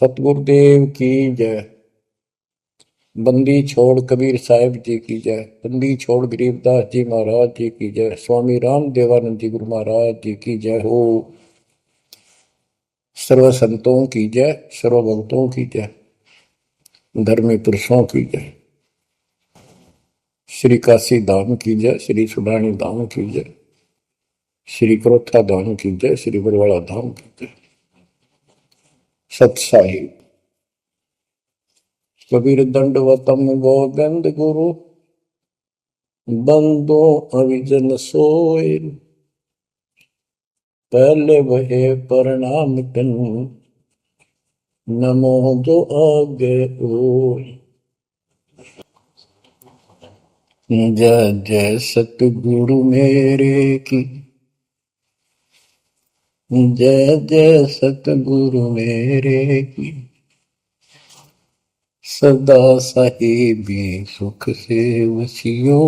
सतगुरुदेव की जय। बंदी छोड़ कबीर साहिब जी की जय। बंदी छोड़ गरीबदास जी महाराज जी की जय। स्वामी राम देवानंद जी गुरु महाराज जी की जय हो। सर्व संतों की जय, सर्व भक्तों की जय, धर्मी पुरुषों की जय। श्री काशी धाम की जय, श्री सुडानी धाम की जय, श्री क्रोथा धाम की जय, श्री बरवाड़ा धाम की जय। सतसाहिब कबीर दंडवतम गोविंद गुरु बंदो अविजन सोए। पहले वहे प्रणाम कन नमो जो आगे ओ। जय जय सतगुरु मेरे की, जय जय सतगुरु मेरे की। सदा साहिबी सुख से वसियो,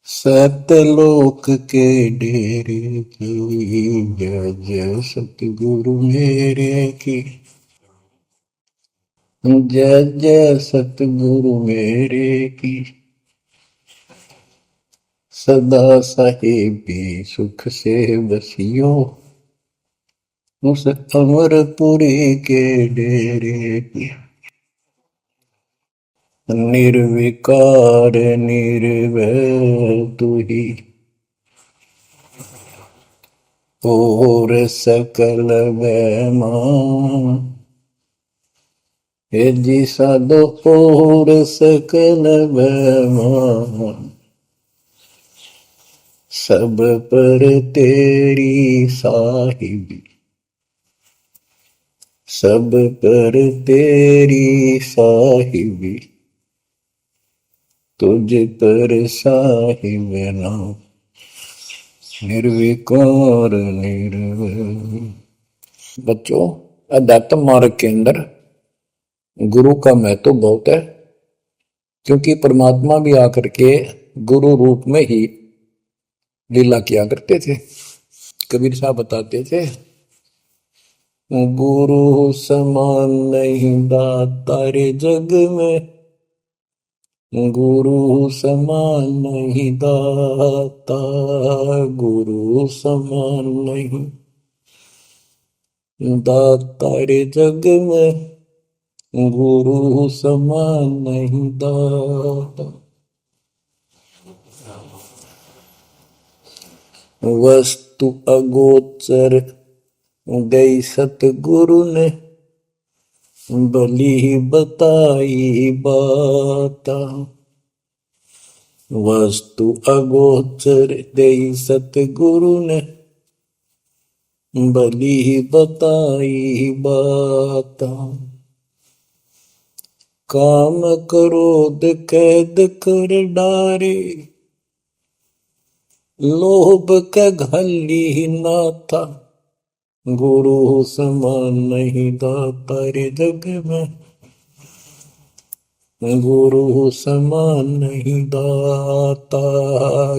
सतलोक के डेरे की। जय जय सतगुरु मेरे की, जय जय सतगुरु मेरे की। सदा साहिबी सुख से बसियो, उस अमरपुरी के डेरे की। निर्विकार निर्भय तू ही, और सकल वैमान। हे जी साधो और सकल वैमान। सब पर तेरी साहिबी, सब पर तेरी साहिबी। तुझ पर साहिब नाम, निर्विकार निर्भय। बच्चों, अध्यात्म मार्ग के अंदर गुरु का महत्व बहुत है, क्योंकि परमात्मा भी आकर के गुरु रूप में ही लीला किया करते थे। कबीर साहब बताते थे, गुरु समान नहीं दाता रे जग में, गुरु समान नहीं दाता, गुरु समान नहीं दाता रे जग में, गुरु समान नहीं दाता। वस्तु अगोचर गई सतगुरु ने, भली बताई बाता। वस्तु अगोचर गई सतगुरु ने, भली बताई बाता। काम क्रोध कैद कर डारे, लोभ का घली ना था। गुरु समान नहीं दाता रे जग में, गुरु समान नहीं दाता,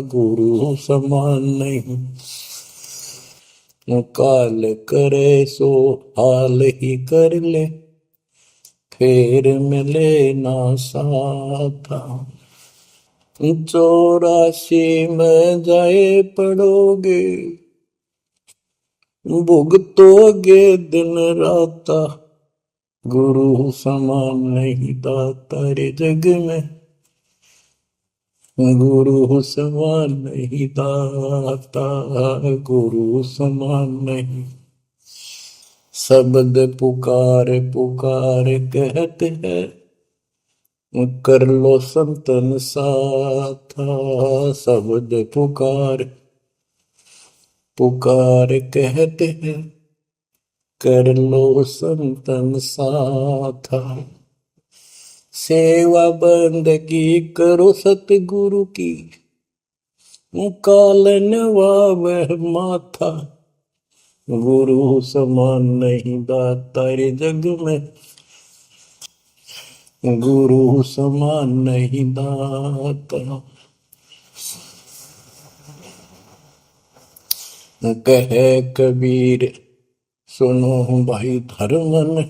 गुरु समान नहीं। काल करे सो हाल ही कर ले, फिर मिले ना साथा। 84 में जाए पड़ोगे, भुगतोगे दिन राता। गुरु समान नहीं दाता रे जग में, गुरु समान नहीं दाता, गुरु समान नहीं। शब्द पुकार पुकार कहते हैं, कर लो संतन साथा। शब्द पुकार पुकार कहते हैं, कर लो संतन साथा। सेवा बंदगी करो सतगुरु की, कालन वह माथा। गुरु समान नहीं दाता रे जग में, गुरु समान नहीं दाता। कहे कबीर सुनो भाई धर्मन,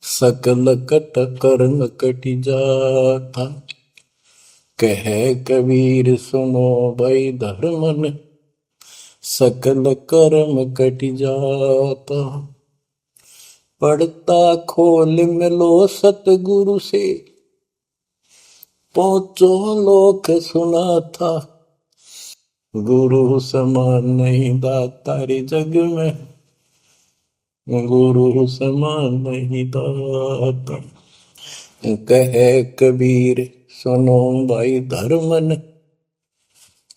सकल कट कर्म कटि जाता। कहे कबीर सुनो भाई धर्मन, सकल कर्म कटि जाता। पढ़ता खोल मिलो सतगुरु से, पहुंचो लोक सुना था। गुरु समान नहीं दाता रे जग में, गुरु समान नहीं दाता। कहे कबीर सुनो भाई धर्मन,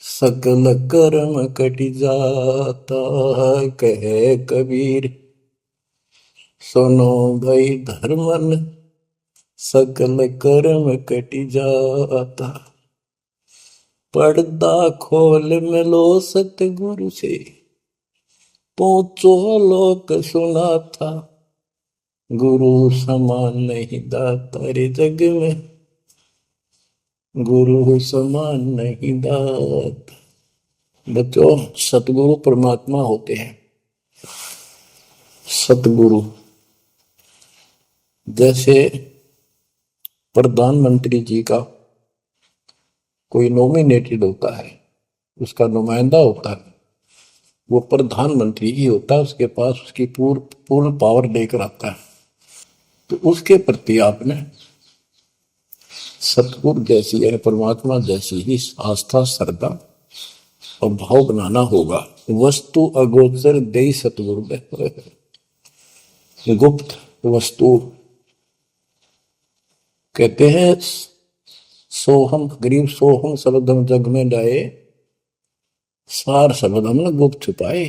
सकल कर्म कटि जाता। कहे कबीर सुनो भाई धर्मन, सकल कर्म कटि जाता। पर्दा खोल मिलो सतगुरु से, पहुंचो लोक सुना था। गुरु समान नहीं दाता रे जग में, गुरु समान नहीं दाता। बच्चों, सतगुरु परमात्मा होते हैं। सतगुरु जैसे प्रधानमंत्री जी का कोई नॉमिनेटेड होता है, उसका नुमाइंदा होता है, वो प्रधानमंत्री ही होता है, उसके पास उसकी पूर्ण पावर लेकर आता है। तो उसके प्रति आपने सतगुरु जैसी है, परमात्मा जैसी ही आस्था, श्रद्धा और भाव बनाना होगा। वस्तु अगोचर दे सतगुरु दे, गुप्त वस्तु कहते हैं। सोहम गरीब सोहम शब्दम जग में लाए, सार शब्द हमने गुप्त छुपाए।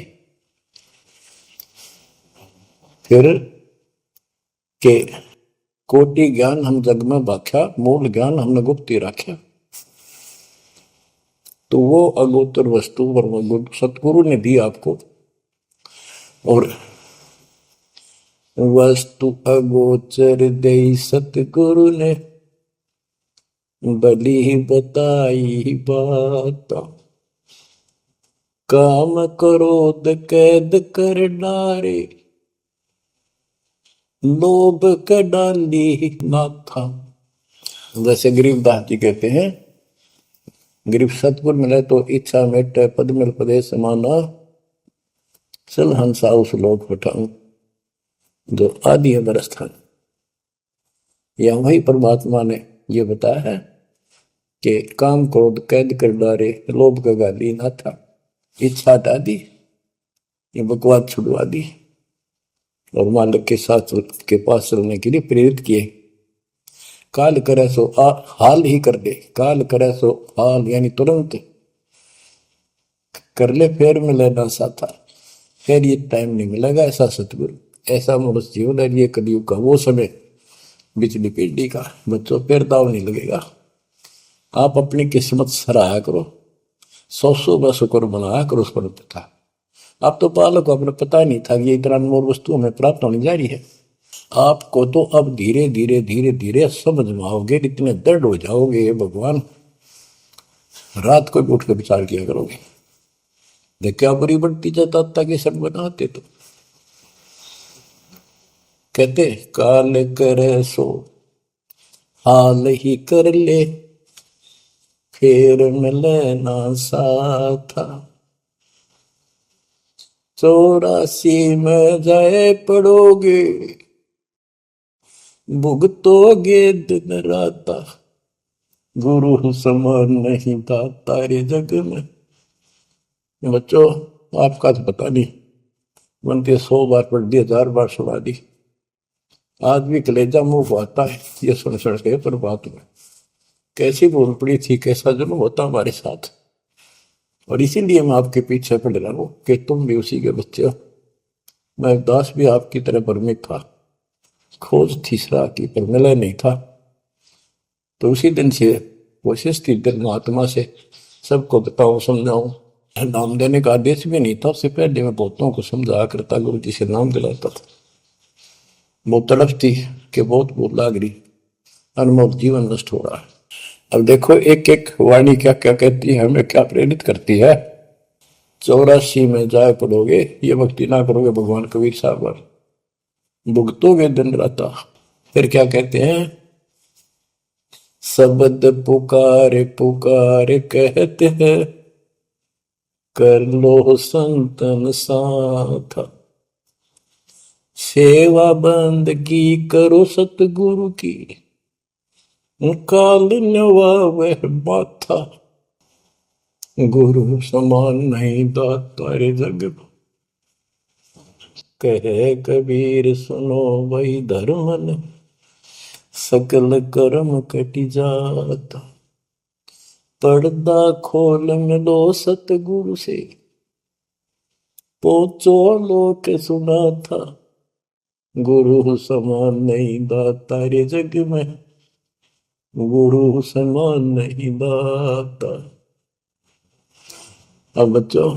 फिर के कोटि ज्ञान हम जग में बाख्या, मूल ज्ञान हमने गुप्त ही रखा। तो वो अगोचर वस्तु सतगुरु ने दी आपको। और वस्तु अगोचर दे सतगुरु ने, बली बताई बात। काम क्रोध कैद कर डारे, लोभ का डाली ना था। जैसे गरीबदास जी कहते हैं, गरीब सतगुरु मिले तो इच्छा मेटे, पद मिल पदे समाना, चल हंसा उस लोक पठाऊं जो आदि है बरस्थान। यह वही परमात्मा ने ये बताया है कि काम क्रोध कैद कर डारे, लोभ का गाली ना था। इच्छा हटा दी, ये बकवास छुड़वा दी और मालिक के साथ के पास चलने के लिए प्रेरित किए। काल करे सो हाल ही कर दे, काल करे सो हाल यानी तुरंत कर ले, फिर मिले ना साथा, फिर ये टाइम नहीं मिलेगा। ऐसा सतगुरु, ऐसा मनुष्य जीवन है ये कलयुग का वो समय, बिजली पीढ़ी का। बच्चों, फिर दाव नहीं लगेगा। आप अपनी किस्मत सराहा करो, 100 शुक्र बनाया करो उस पर पिता। आप तो बालक को अपने पता ही नहीं था कि ये इतना अनमोल वस्तु हमें प्राप्त होने जा रही है। आपको तो अब धीरे धीरे धीरे धीरे समझ में आओगे, इतने दृढ़ हो जाओगे भगवान, रात को भी उठ के विचार किया करोगे। देख क्या बुरी बढ़ती जाता कि सब बनाते। तो कहते काल करे सो हाल ही कर ले, फिर मिले ना साथा। 84 में जाए पड़ोगे, भुगतोगे दिन राता। गुरु समान नहीं दाता रे जग में। बच्चों, आपका तो पता नहीं, बनती 100 बार पढ़ दी, 1000 बार सुना दी, आज भी कलेजा मुंह को आता है ये सुन सुन के। पर बात में कैसी बोल पड़ी थी, कैसा जुल्म होता हमारे साथ। और इसीलिए मैं आपके पीछे पड़ रहा हूं कि तुम भी उसी के बच्चे हो। मैं दास भी आपकी तरह भ्रमित था, खोज तीसरा की पर मिला नहीं था। तो उसी दिन से कोशिश थी दिल महात्मा से सबको बताऊं, समझाऊं। नाम देने का आदेश भी नहीं था, उससे पहले मैं बहुतों को समझाया करता, गुरु जी से नाम दिलाता था। बहुत तड़फ थी कि बहुत बहुत लाग रही, अनमोल जीवन नष्ट हो रहा है। अब देखो एक एक वाणी क्या क्या कहती है, हमें क्या प्रेरित करती है। 84 में जाए पड़ोगे, ये भक्ति ना करोगे भगवान कबीर साहब पर, भुगतोगे दिन राता। फिर क्या कहते हैं, शब्द पुकार पुकार कहते हैं, कर लो संतन साथा, सेवा बंदगी करो सतगुरु की, काल नवावे माथा, गुरु समान नहीं दाता रे जग, कहे कबीर सुनो वही धर्मन, सकल कर्म कटि जाता, पर्दा खोल मिलो सतगुरु से, पहुंचो लोक सुना था, गुरु समान नहीं दाता रे जग में, गुरु समान नहीं दाता। अब बच्चों,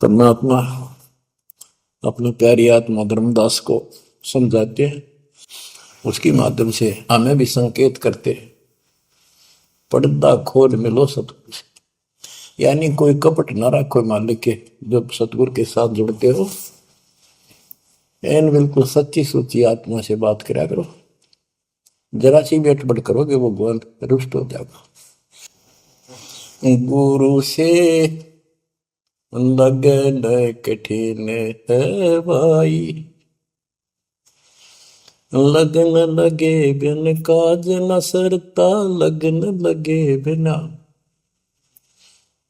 परमात्मा अपनी प्यारी आत्मा धर्मदास को समझाते हैं, उसके माध्यम से हमें भी संकेत करते हैं, पर्दा खोल मिलो सतगुरु से, यानी कोई कपट ना रखो मालिक के, जब सतगुरु के साथ जुड़ते हो एन बिल्कुल सच्ची सुची आत्मा से बात करा करो, जरा सी भी अटपट करोगे वो भगवान रुष्ट हो जाएगा। गुरु से लगन कठिन है भाई, लगन लगे बिन काज न सरता, लगन लगे बिना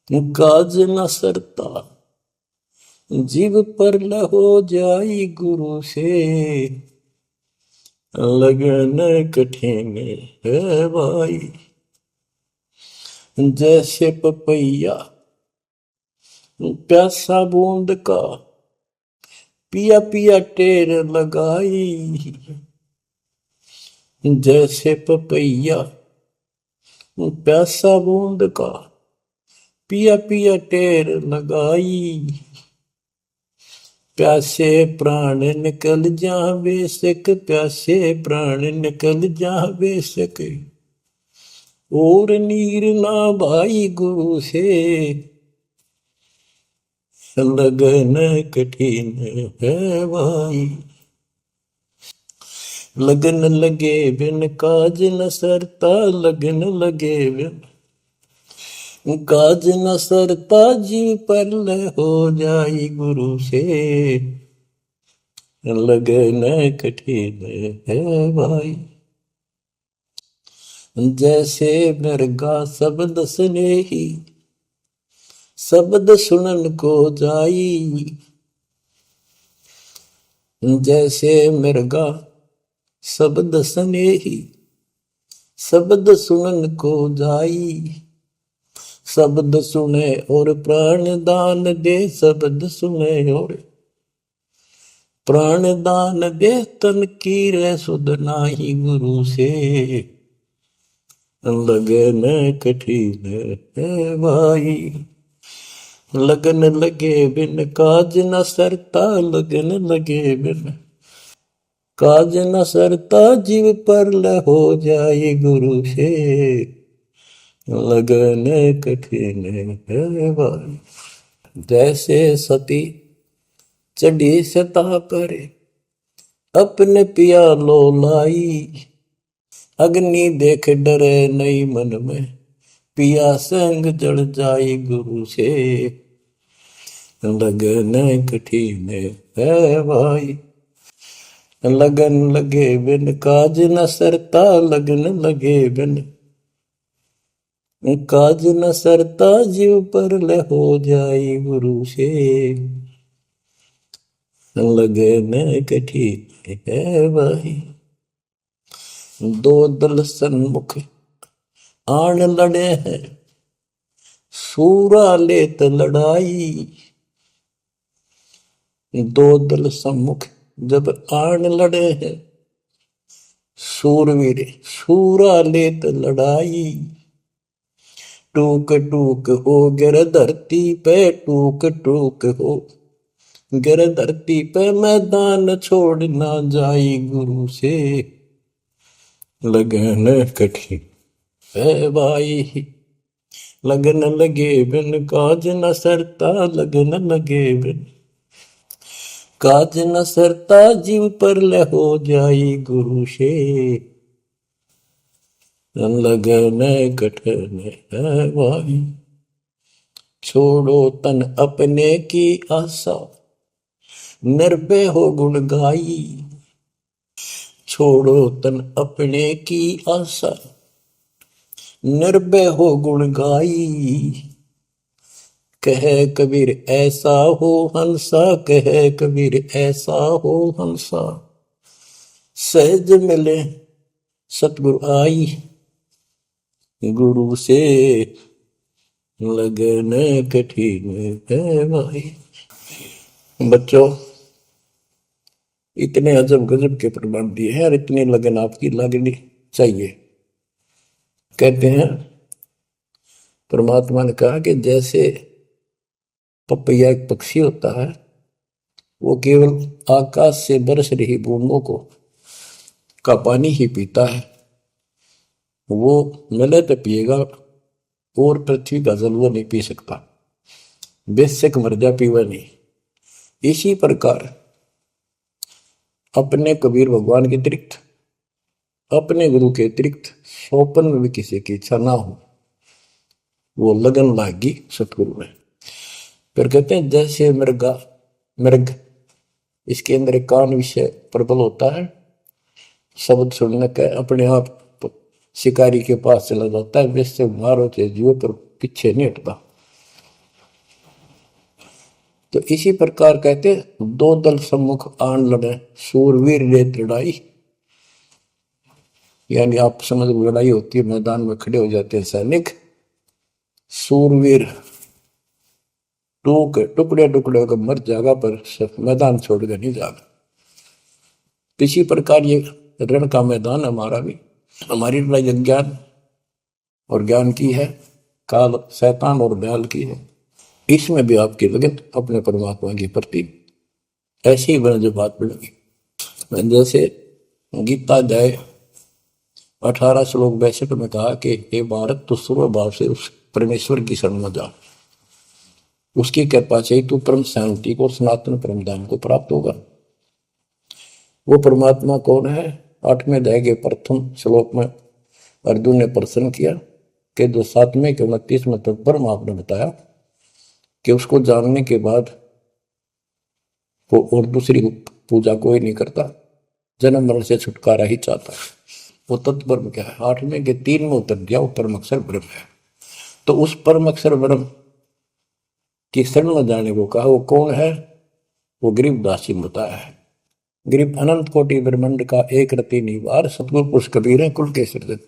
काज न सरता, जीव पर हो जाई गुरु से, लगन कठिन है भाई। जैसे पपैया प्यासा बूंद का, पिया पिया टेर लगाई, जैसे पपैया प्यासा बूंद का, पिया पिया टेर लगाई, प्यासे प्राण निकल जा बेशक, प्यासे प्राण निकल जा बेशक, और नीर ना भाई गुरु से, लगन कठिन है भाई। लगन लगे बिन काज न सरता, लगन लगे बिन काज न सरता, जीव पर हो जाई गुरु से, लगन कठिन है भाई। जैसे मृगा शब्द स्नेही, शब्द सुनन को जाई, जैसे मृगा शब्द स्नेही, शब्द सुनन को जाई, शब्द सुने और प्राण दान दे, शब्द सुने और प्राण दान दे, तन की रे सुध नाही गुरु से, लगन कठिन है भाई। लगन लगे बिन काज न सरता, लगन लगे बिन काज न सरता, जीव पर हो जाए गुरु से, लगन कठिन है भाई। जैसे सती चढ़ी सता करे, अपने पिया लो लाई, अग्नि देख डरे नहीं मन में, पिया संग जड़ जाई गुरु से, लगन कठिन है भाई। लगन लगे बिन काज न सरता, लगन लगे बिन काज न सरता, जीव पर हो जाई गुरु से, लगन कठिन है भाई। दो दल सन्मुख आन लड़े हैं, सूरा लेत लड़ाई, दो दल सम्मुख जब आन लड़े हैं, सूरवीर सूरा लेत लड़ाई, टूक टूक हो गिर धरती पे, टूक टूक हो गिर धरती पे, मैदान छोड़ ना जाई गुरु से, लगन कठिन है भाई। लगन लगे बिन काज न सरता, लगन लगे बिन काज न सरता, जीव पर ले हो जाई गुरु से, लगन कठन है भाई। छोड़ो तन अपने की आशा, निर्भय हो गुण गाई। छोड़ो तन अपने की आशा, निर्भय हो गुण गाई। कहे कबीर ऐसा हो हंसा, कहे कबीर ऐसा हो हंसा, सहज मिले सतगुरु आई। गुरु से लगन कठिन है भाई। बच्चों, इतने अजब गजब के प्रमाण दिए हैं और इतनी लगन आपकी लगनी चाहिए। कहते हैं परमात्मा ने कहा कि जैसे पपैया एक पक्षी होता है, वो केवल आकाश से बरस रही बूंदों को का पानी ही पीता है, वो मिले तो पिएगा, और पृथ्वी का जल वो नहीं पी सकता, बेशक मर जा पीवा नहीं। इसी प्रकार अपने कबीर भगवान के अतिरिक्त, अपने गुरु के अतिरिक्त सोपन में भी किसी की इच्छा ना हो, वो लगन लागी सतगुरु में। फिर कहते हैं जैसे मृग इसके अंदर एक कान विषय प्रबल होता है, शब्द सुनने का अपने आप शिकारी के पास चला जाता है, वैसे मारो तो जीव पर पीछे नहीं हटता। तो इसी प्रकार कहते दो दल सम्मुख आन लड़े, सूरवीर रे लड़ाई। यानी आप समझ लड़ाई होती है, मैदान में खड़े हो जाते हैं सैनिक, सूरवीर टुकड़े टुकड़े होकर मर जाएगा, पर मैदान छोड़कर नहीं जाएगा। इसी प्रकार ये रण का मैदान हमारा भी, हमारी लड़ाई अज्ञान और ज्ञान की है, काल शैतान और दयाल की है। इसमें भी आपकी लगन अपने परमात्मा के प्रति ऐसी ही बन जो बात बढ़ेगी। जैसे गीता अध्याय 18 श्लोक 62 में कहा कि हे भारत, तो सर्व भाव से उस परमेश्वर की शरण में जा, उसकी कृपा से तू परम शांति को, सनातन परम धाम को प्राप्त होगा। वो परमात्मा कौन है? 8वें अध्याय के प्रथम श्लोक में अर्जुन ने प्रश्न किया कि जो 7वें के 29 में ब्रह्म आपने बताया कि उसको जानने के बाद वो और दूसरी पूजा कोई नहीं करता, जन्म मरण से छुटकारा ही चाहता है। वो तत्ब्रह्म क्या है? 8वें के 3 में उत्तर दिया, वो परम अक्षर ब्रह्म है। तो उस परम अक्षर ब्रह्म की शरण में जाने को कहा। वो कौन है? वो गरीबदास जी बताया है। गरीब अनंत कोटि ब्रह्मांड का एक रति निवार, सतगुरु पुरुष कबीर है कुल के सृजन।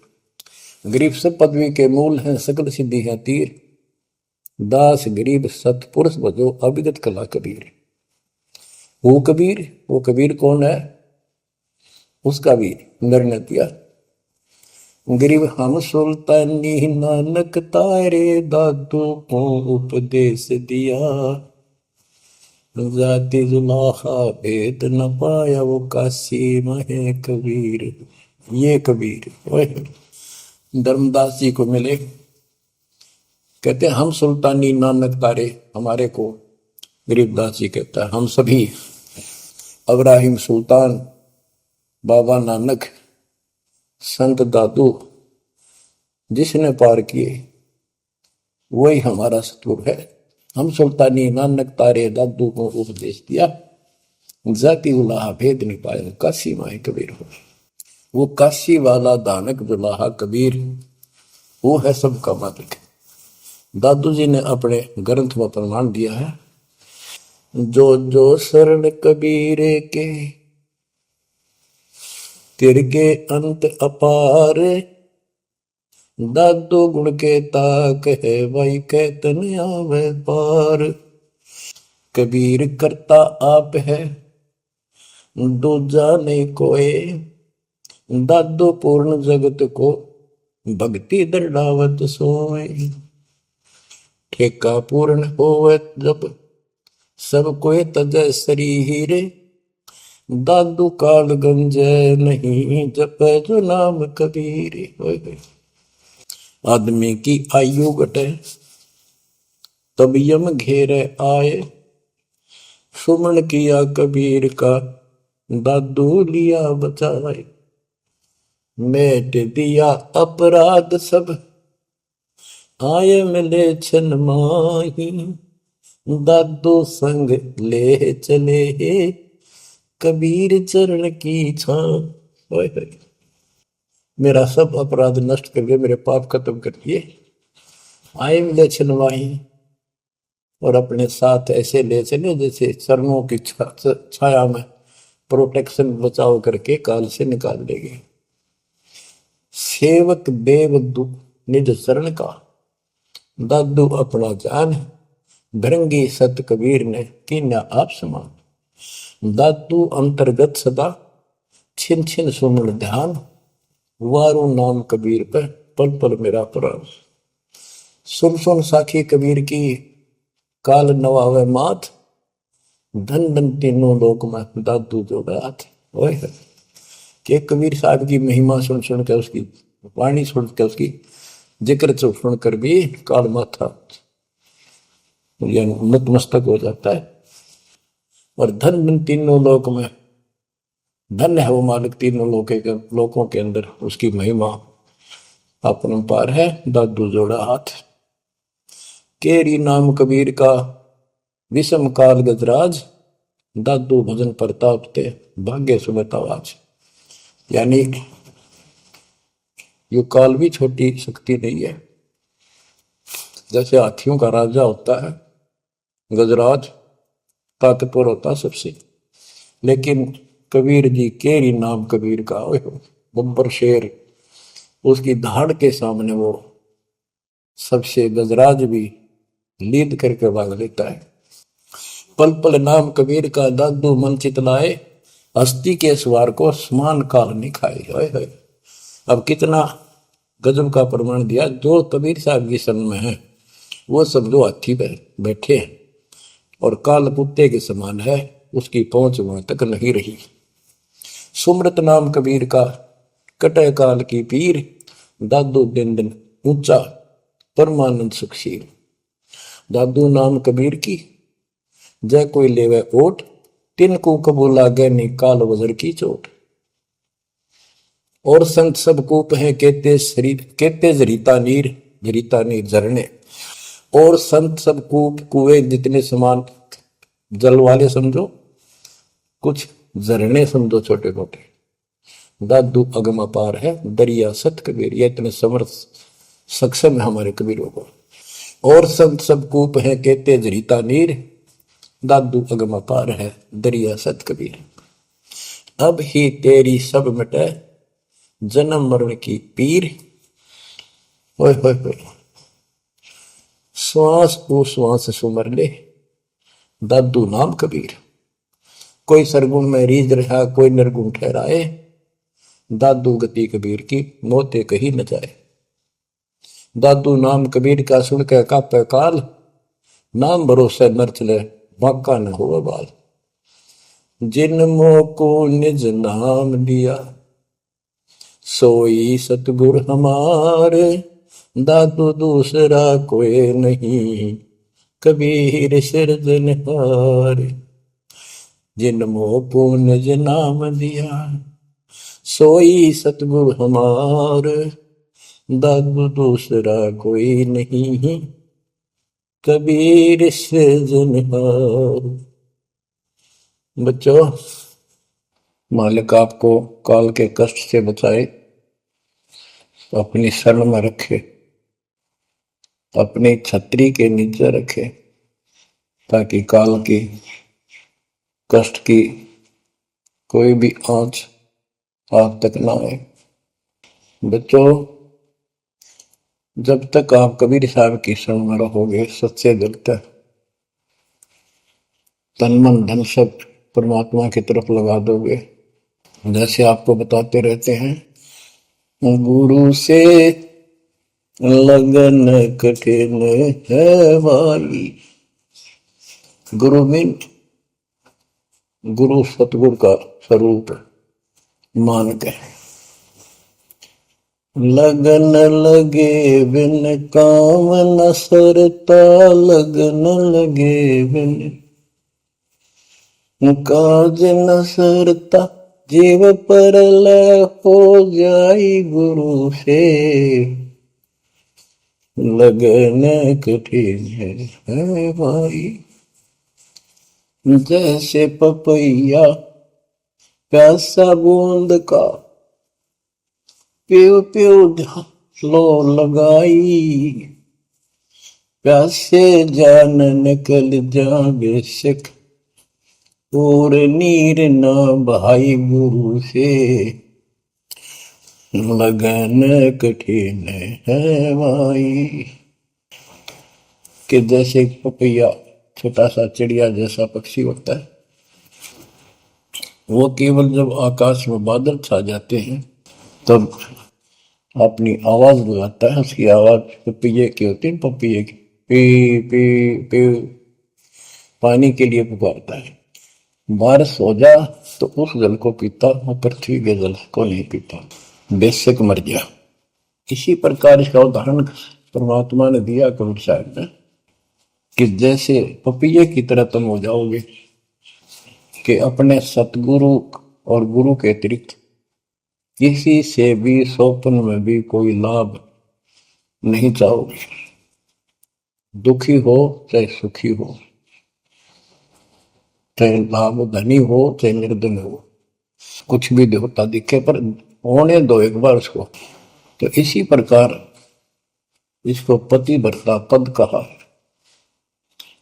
गरीब सब पदवी के मूल हैं, सकल सिद्धि है तीर, दास गरीब सतपुरुष बजो अभिगत कला कबीर। वो कबीर कौन है? उसका भी निर्णय दिया। गरीब हम सुल्तानी नानक तारे, दादू को उपदेश दिया, जाति जुलाहा भेद न पाया, वो काशी महे कबीर। ये कबीर धर्मदास जी को मिले, कहते हैं हम सुल्तानी नानक तारे, हमारे को गरीबदास जी कहता है हम सभी अब्राहिम सुल्तान, बाबा नानक, संत दादू जिसने पार किए वही हमारा सतगुरु है। हम सुल्तानी नानक तारे, दादू को उपदेश दिया, जाति उलाहा भेद नहीं पाया, काशी माए कबीर हो। वो काशी वाला दानक दुलाहा कबीर, वो है सबका मालिक। दादू जी ने अपने ग्रंथ में प्रमाण दिया है, जो जो शरण कबीरे के, तिरगे अंत अपार, दादो गुण के ताक है, भाई कहतन आवे पार। कबीर करता आप है, दूजा नहीं कोई, दादो पूर्ण जगत को, भक्ति दृढ़ावत सोए। ठेका पूर्ण होवे जब, सब कोई तजय शरीर, दादू काल गंजय नहीं, जप जो नाम कबीर। आदमी की आयु घटे तब यम घेरे आए। सुमन किया कबीर का दादू लिया बचाए। मेट दिया अपराध सब आए मिले छन माही। दादू संग ले चले कबीर चरण की छां। मेरा सब अपराध नष्ट कर दिए, मेरे पाप खत्म कर दिए। आए मिले छनवाही और अपने साथ ऐसे ले चले जैसे चरणों की छाया में प्रोटेक्शन बचाव करके काल से निकाल देंगे। सेवक देव निज शरण का दादू अपना जान। भृंगी सत कबीर ने कीन्या आप समान। दादू अंतर्गत सदा छिन छिन सुमन ध्यान। वारू नाम कबीर पे पल पल मेरा प्राण। सुन सुन साखी कबीर की काल नवावे मात। धन धन तीनों लोक में दादू जोड़ा हाथ। के कबीर साहब की महिमा सुन सुन के, उसकी वाणी सुन के, उसकी जिक्र सुन कर भी काल माथा नतमस्तक हो जाता है। और धन धन तीनों लोक में, धन है वो मालिक तीनों लोकों के अंदर, उसकी महिमा अपरंपार है। दादू जोड़ा हाथ। केरी नाम कबीर का विषम काल गजराज। दादू भजन प्रताप ते भाग्य सुबह आवाज। यानी ये काल भी छोटी शक्ति नहीं है। जैसे हाथियों का राजा होता है गजराज, ताकतवर होता सबसे, लेकिन कबीर जी केरी नाम कबीर का बब्बर शेर, उसकी धाड़ के सामने वो सबसे गजराज भी लीद करके भाग लेता है। पल पल नाम कबीर का दादू मन चितलाए। हस्ती के सवार को समान काल नहीं खाए। अब कितना गजब का प्रमाण दिया। जो कबीर साहब की शरण में है वो सब जो हाथी पर बैठे हैं और काल कुत्ते के समान है, उसकी पहुंच वहां तक नहीं रही। सुमृत नाम कबीर का कटे काल की पीर। दादू दिन दिन ऊंचा परमानंद सुखशील। दादू नाम कबीर की जय कोई लेवे ओट। तिनको कबू लागे नी काल वजर की चोट। और संत सब कूप है कहते जरीता नीर झरने। और संत सब कूप कुएं जितने समान जल वाले समझो, कुछ झरने समझो छोटे मोटे। दादू अगम अपार है दरिया सत कबीर। ये इतने समर्थ सक्षम है हमारे कबीरों को। और संत सब कूप है कहते जरीता नीर। दादू अगम अपार है दरिया सत कबीर। अब ही तेरी सब मिटे जन्म मरण की पीर। ओए होए होए। श्वास को श्वास सुमर ले दादू नाम कबीर। कोई सरगुण में रीझ रहा, कोई निर्गुण ठहराए। दादू गति कबीर की मोते कही न जाए। दादू नाम कबीर का सुन के कापे काल। नाम भरोसे नर चले बाका न हो बाल। जिन मोह को निज नाम दिया सोई सतगुर हमारे। दादू दूसरा कोई नहीं कबीर सिरजनहार। जिन मोह को निज नाम दिया सोई सतगुर हमार। दादू दूसरा कोई नहीं कबीर सिरजनहार। बच्चों, मालिक आपको काल के कष्ट से बचाए, अपनी शरण में रखे, अपनी छतरी के नीचे रखे, ताकि काल की कष्ट की कोई भी आंच आप तक ना आए। बच्चों, जब तक आप कबीर साहब की शरण में रहोगे, सच्चे दिल तक तन मन धन सब परमात्मा की तरफ लगा दोगे। जैसे आपको बताते रहते हैं, गुरु से लगन कठिन है भाई। गुरु मीन गुरु सतगुरु का स्वरूप मान के, लगन लगे बिन काम न सरता, लगन लगे बिन काज न सरता, जीव पर लय हो जाई गुरु से, लगन कठिन है भाई। जैसे पपैया प्यासा बूंद का, प्यू प्यू लो लगाई, प्यासे जान निकल जा बेशक, और नीर न भाई गुरु से, लगन कठिन है भाई। कि जैसे पपैया छोटा सा चिड़िया जैसा पक्षी होता है, वो केवल जब आकाश में बादल छा जाते हैं तब अपनी आवाज लगाता है। उसकी आवाज पपैये की होती है, पपैये की पी पी पी, पानी के लिए पुकारता है। बारिश हो जा तो उस जल को पीता, वो पृथ्वी के जल को नहीं पीता, बेशक मर गया। इसी प्रकार इसका उदाहरण परमात्मा ने दिया कबीर साहब ने, कि जैसे पपैये की तरह तुम हो जाओगे कि अपने सतगुरु और गुरु के अतिरिक्त किसी से भी स्वप्न में भी कोई लाभ नहीं चाहोगे। दुखी हो चाहे सुखी हो, चाहे लाभ धनी हो चाहे निर्धन हो, कुछ भी देवता दिखे पर होने दो एक बार उसको। तो इसी प्रकार इसको पतिव्रता पद कहा।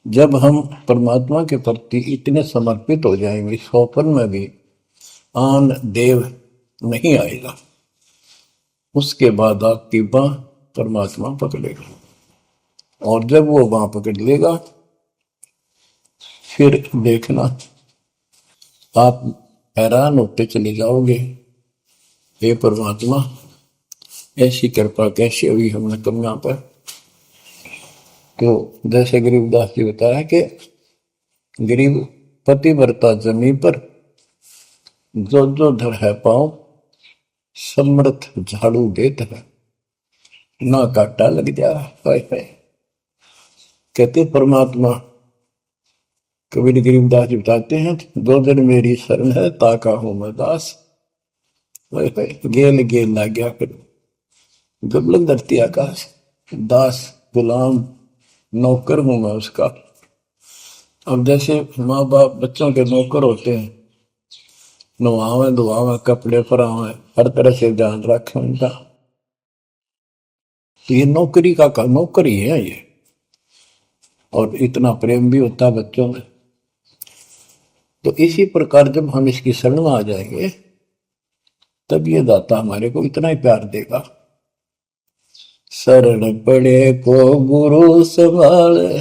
जब हम परमात्मा के प्रति इतने समर्पित हो जाएंगे, स्वप्न में भी आन देव नहीं आएगा, उसके बाद आपकी बाह परमात्मा पकड़ेगा, और जब वो बाह पकड़ लेगा फिर देखना आप हैरान होते चले जाओगे, हे परमात्मा ऐसी कृपा कैसे हुई हमने कन्या पर। तो जैसे गरीबदास जी बताया कि गरीब पतिव्रता जमी पर, जो जो धर है पाओ समर्थ झाड़ू देत है, ना काटा लग जा। कहते परमात्मा कबीर गरीबदास जी बताते हैं, दो दिन मेरी शरण है ताका हूं मैं दास, गेल गेल ला गया फिर गबलन धरती आकाश, दास गुलाम नौकर हूं मैं उसका। अब जैसे माँ बाप बच्चों के नौकर होते हैं, नवावे धुआवे कपड़े परावे हर तरह से ध्यान रखें उनका, तो ये नौकरी का नौकर ही है ये। और इतना प्रेम भी होता है बच्चों में। तो इसी प्रकार जब हम इसकी शरण में आ जाएंगे तब ये दाता हमारे को इतना ही प्यार देगा। शरण पड़े को गुरु संभाले,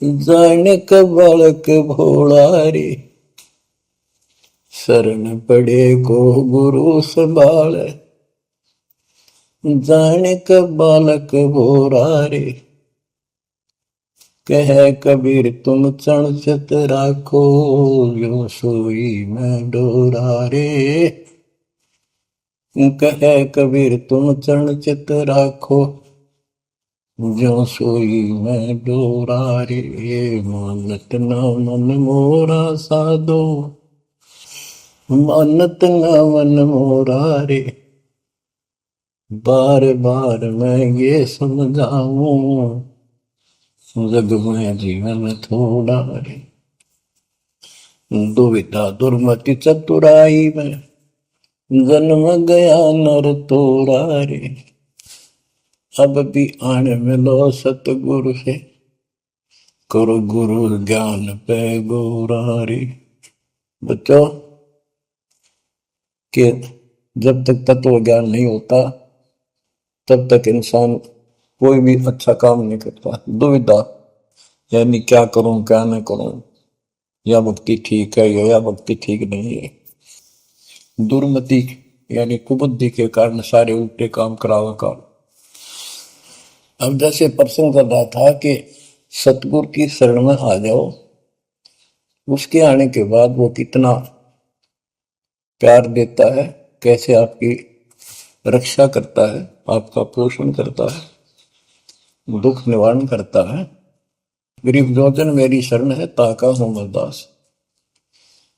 जाने का बालक भोला रे, शरण पड़े को गुरु संभाले, जाने का बालक भोला रे, कह कबीर तुम चण चित राखो, यो सोई मैं डोरा रे, कह कबीर तुम चरण चित राखो, जो सोई मैं डोरा रे, मानत न मन मोरा साधो, मानत न मन मोरा रे, बार बार मैं ये समझाऊं, जग में जीवन थोड़ा रे, दुविधा दुर्मति चतुराई में जन्म गया नर तोड़ा रे, अब भी आन मिलो सतगुरु से, करो गुरु ज्ञान पे गोरा रे। बच्चों कि जब तक तत्व ज्ञान नहीं होता तब तक इंसान कोई भी अच्छा काम नहीं करता। दुविधा यानी क्या करूं क्या न करूं, या भक्ति ठीक है या भक्ति ठीक नहीं है। दुर्मति यानी कुबुद्धि के कारण सारे उल्टे काम करावा का। अब जैसे प्रसंग कर रहा था कि सतगुरु की शरण में आ जाओ, उसके आने के बाद वो कितना प्यार देता है, कैसे आपकी रक्षा करता है, आपका पोषण करता है, दुख निवारण करता है। गरीब जोजन मेरी शरण है, ताका हूं मैं दास।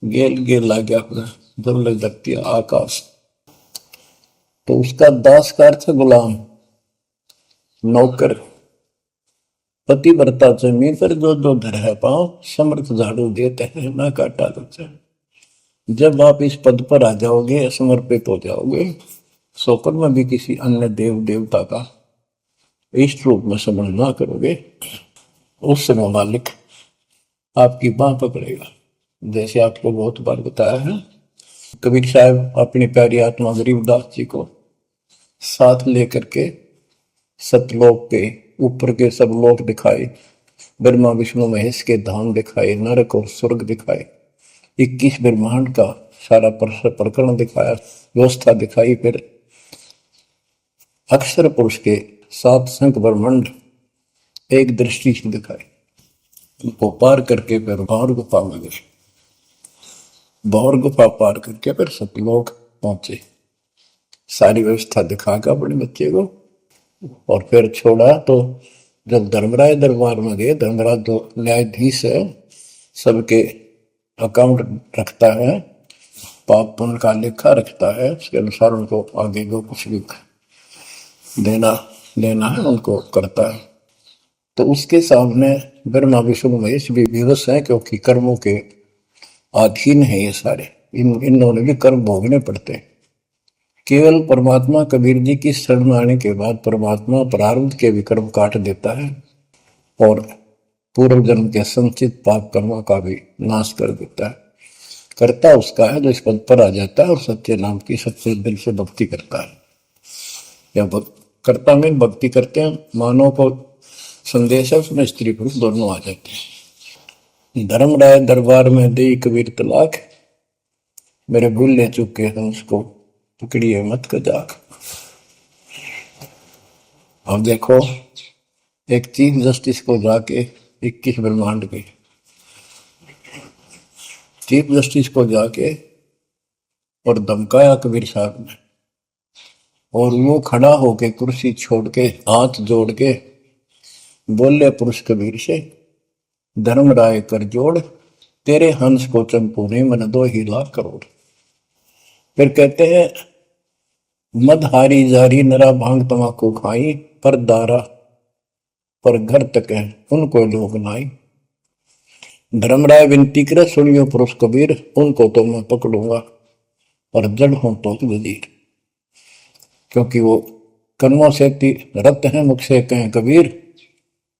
गेल गेल ला गया अपना, जब लग सकती आकाश। तो उसका दास का अर्थ है गुलाम, नौकर। पतिव्रता जमी पर जो जो धर है पांव, समर्थ झाड़ू देते हैं ना काटा देते हैं। जब आप इस पद पर आ जाओगे, समर्पित हो जाओगे, सोपर में भी किसी अन्य देव देवता का इष्ट रूप में समझ ना करोगे, उस समय मालिक आपकी बांह पकड़ेगा। जैसे आपको बहुत बार बताया है, कबीर साहब अपनी प्यारी आत्मा गरीबदास जी को साथ लेकर के सतलोक के ऊपर के सब लोक दिखाए, ब्रह्मा विष्णु महेश के धाम दिखाए, नरक और स्वर्ग दिखाए, 21 ब्रह्मांड का सारा प्रकरण दिखाया, व्यवस्था दिखाई। फिर अक्षर पुरुष के 7 संख ब्रह्मांड एक दृष्टि से दिखाए। उनको पार करके फिर भौर गुफा में गए, भौर गुफा पार करके फिर सतलोक पहुंचे। सारी व्यवस्था दिखा के अपने बच्चे को और फिर छोड़ा। तो जब धर्मराज दरबार में गए, धर्मराज जो न्यायाधीश है, सबके अकाउंट रखता है, पाप पुण्य का लेखा रखता है, उसके अनुसार उनको आगे जो कुछ भी देना लेना है उनको करता है। तो उसके सामने ब्रह्मा विष्णु महेश भी विवश है, क्योंकि कर्मों के अधीन है ये सारे, इन्होंने भी कर्म भोगने पड़ते हैं। केवल परमात्मा कबीर जी की शरण में आने के बाद परमात्मा प्रारब्ध के विक्रम काट देता है और पूर्व जन्म के संचित पाप कर्मों का भी नाश कर देता है। करता उसका है जो इस पद पर आ जाता है और सच्चे नाम की सच्चे दिल से भक्ति करता है। या कर्ता में भक्ति करते हैं, मानव को संदेश है, उसमें स्त्री पुरुष दोनों आ जाते हैं। धर्मराय दरबार में दे कबीर तलाक, मेरे भूल ले चुके हैं उसको पकड़िए मत कजाक। अब देखो, एक चीफ जस्टिस को जाके 21 ब्रह्मांड के चीफ जस्टिस को जाके और धमकाया कबीर साहब ने, और वो खड़ा होके कुर्सी छोड़ के हाथ जोड़ के बोले पुरुष कबीर से, धर्मराय कर जोड़, तेरे हंस को चंपू ने मन 2 करोड़। फिर कहते हैं, मदहारी जारी नरा भांग तमाकू खाई, पर दारा पर घर तक है उनको लोग नाई। धर्मराय विनती करे, सुनियो पुरुष कबीर, उनको तो मैं पकड़ूंगा और जड़ हूं तो वजीर। क्योंकि वो कर्मों से रत है, मुख से कहें कबीर,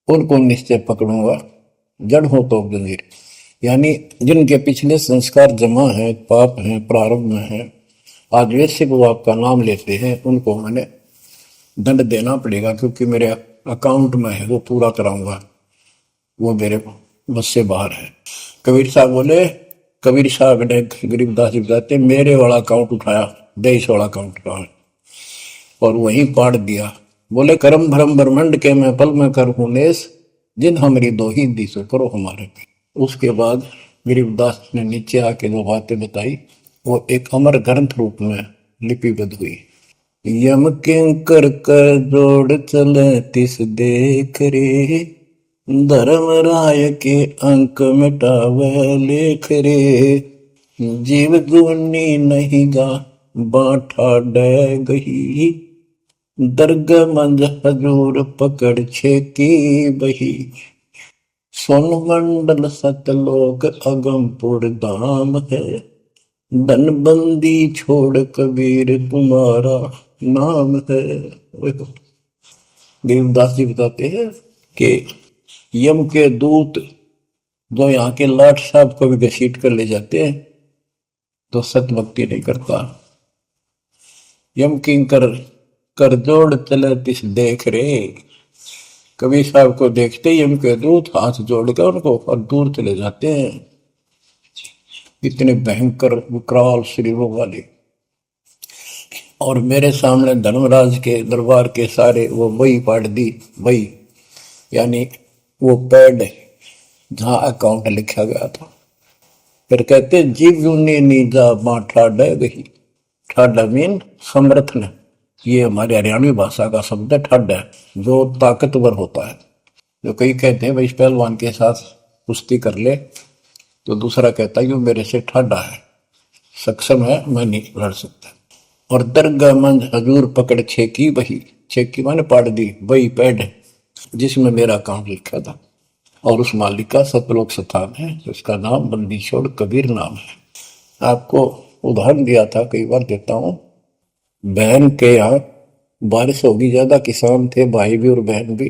उनको निश्चय पकड़ूंगा, जड़ हो तो वजीर। यानी जिनके पिछले संस्कार जमा है, पाप है, प्रारंभ में है, आज वैसे वो आपका नाम लेते हैं, उनको मैंने दंड देना पड़ेगा, क्योंकि मेरे अकाउंट में है, वो पूरा कराऊंगा, वो मेरे बस से बाहर है। कबीर साहब बोले, कबीर साहब ने गरीबदास जी बताते, मेरे वाला अकाउंट उठाया, 23 वाला अकाउंट उठाया और वहीं पाड़ दिया। बोले, कर्म भरम ब्रह्मंड के मैं पल में कर हूं नेस, जिन हमारी 2 ही दी सो करो हमारे पे। उसके बाद गरीबदास ने नीचे आके जो बातें बताई, वो एक अमर ग्रंथ रूप में लिपिबद्ध हुई। यम किंकर कर जोड़ चले तिस देख रे, धर्म राय के अंक मिटावे लेख रे। जीव गुनी नहीं गा बाठा डे गही, दर्ग मंज हजूर पकड़ छे की बही। सोन मंडल सतलोक अगमपुर धाम है, धनबंदी छोड़ कबीर तुम्हारा नाम है। गरीबदास जी बताते हैं कि यम के दूत जो यहाँ के लाट साहब को भी घसीट कर ले जाते हैं, तो सत भक्ति नहीं करता। यम किंकर कर जोड़ चले तिस देख रे, कबीर साहब को देखते ही यम के दूत हाथ जोड़कर उनको और दूर चले जाते हैं। इतने भयंकर विकराल शरीरों वाले। और मेरे सामने धर्मराज के दरबार के सारे वो वही पाड़ दी, वही यानी वो पैड जहां अकाउंट लिखा गया था। फिर कहते, जीव यूनी नीजा मां ठाडा गही, ठाडा मीन समर्थ ने, ये हमारे हरियाणवी भाषा का शब्द है ठड है, जो ताकतवर होता है। जो कई कहते हैं भाई इस पहलवान के साथ कुश्ती कर ले, तो दूसरा कहता है कि वो मेरे से ठाडा है, सक्षम है, मैं नहीं लड़ सकता। और दरगाह मंद हजूर पकड़ छेकी वही, छेकी मैंने पाड़ दी वही पैड जिसमें मेरा काम लिखा था। और उस मालिक का सतलोक स्थान है, उसका नाम बंदी छोड़ कबीर नाम है। आपको उदाहरण दिया था, कई बार देता हूँ। बहन के यहाँ बारिश होगी ज्यादा, किसान थे भाई भी और बहन भी।